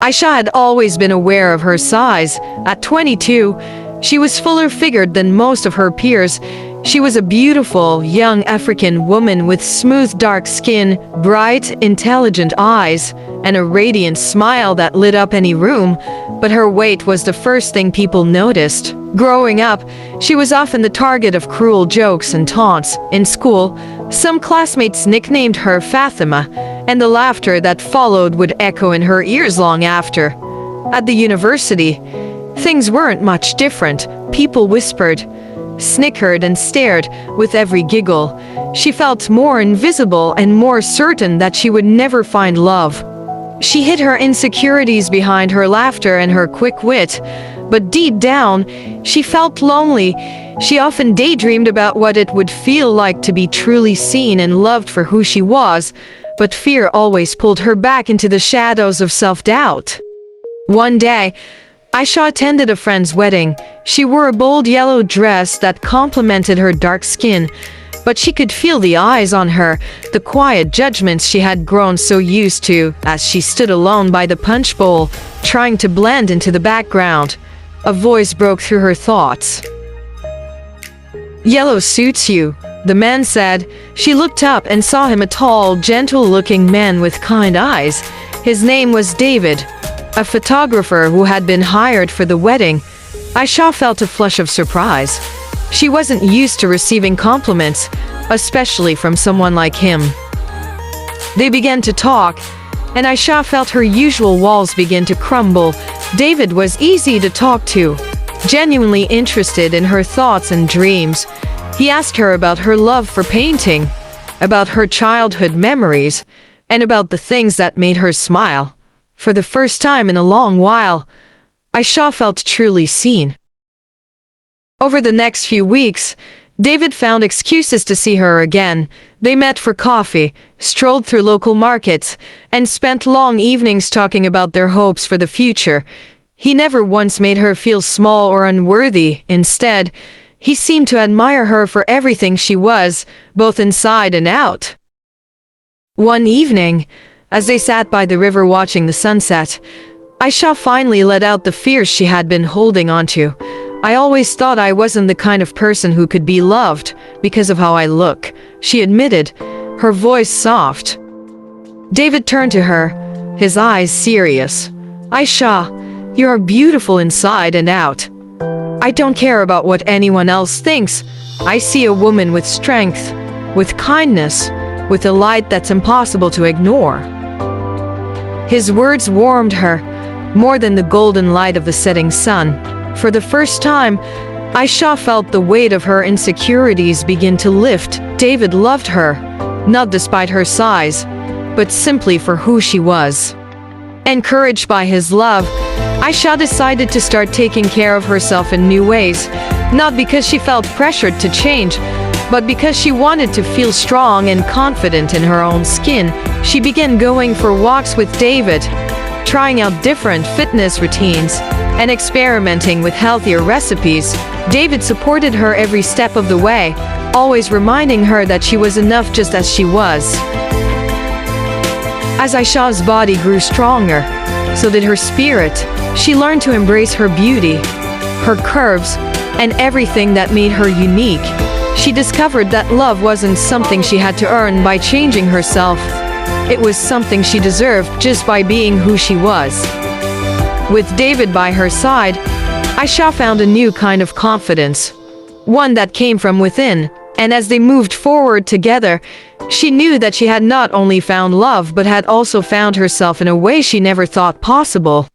Aisha had always been aware of her size. At 22, she was fuller figured than most of her peers. She was a beautiful, young African woman with smooth dark skin, bright, intelligent eyes, and a radiant smile that lit up any room. But her weight was the first thing people noticed. Growing up, she was often the target of cruel jokes and taunts. In school, some classmates nicknamed her Fatima, and the laughter that followed would echo in her ears long after. At the university, things weren't much different. People whispered, snickered, and stared with every giggle. She felt more invisible and more certain that she would never find love. She hid her insecurities behind her laughter and her quick wit, but deep down, she felt lonely. She often daydreamed about what it would feel like to be truly seen and loved for who she was, but fear always pulled her back into the shadows of self-doubt. One day, Aisha attended a friend's wedding. She wore a bold yellow dress that complemented her dark skin, but she could feel the eyes on her, the quiet judgments she had grown so used to. As she stood alone by the punch bowl, trying to blend into the background, a voice broke through her thoughts. "Yellow suits you," the man said. She looked up and saw him, a tall, gentle-looking man with kind eyes. His name was David, a photographer who had been hired for the wedding. Aisha felt a flush of surprise. She wasn't used to receiving compliments, especially from someone like him. They began to talk, and Aisha felt her usual walls begin to crumble. David was easy to talk to, genuinely interested in her thoughts and dreams. He asked her about her love for painting, about her childhood memories, and about the things that made her smile. For the first time in a long while, Aisha felt truly seen. Over the next few weeks, David found excuses to see her again. They met for coffee, strolled through local markets, and spent long evenings talking about their hopes for the future. He never once made her feel small or unworthy. Instead, he seemed to admire her for everything she was, both inside and out. One evening, as they sat by the river watching the sunset, Aisha finally let out the fears she had been holding onto. "I always thought I wasn't the kind of person who could be loved because of how I look," she admitted, her voice soft. David turned to her, his eyes serious. "Aisha, you are beautiful inside and out. I don't care about what anyone else thinks. I see a woman with strength, with kindness, with a light that's impossible to ignore." His words warmed her, more than the golden light of the setting sun. For the first time, Aisha felt the weight of her insecurities begin to lift. David loved her, not despite her size, but simply for who she was. Encouraged by his love, Aisha decided to start taking care of herself in new ways, not because she felt pressured to change, but because she wanted to feel strong and confident in her own skin. She began going for walks with David, trying out different fitness routines, and experimenting with healthier recipes. David supported her every step of the way, always reminding her that she was enough just as she was. As Aisha's body grew stronger, so did her spirit. She learned to embrace her beauty, her curves, and everything that made her unique. She discovered that love wasn't something she had to earn by changing herself. It was something she deserved just by being who she was. With David by her side, Aisha found a new kind of confidence, one that came from within, and as they moved forward together, she knew that she had not only found love but had also found herself in a way she never thought possible.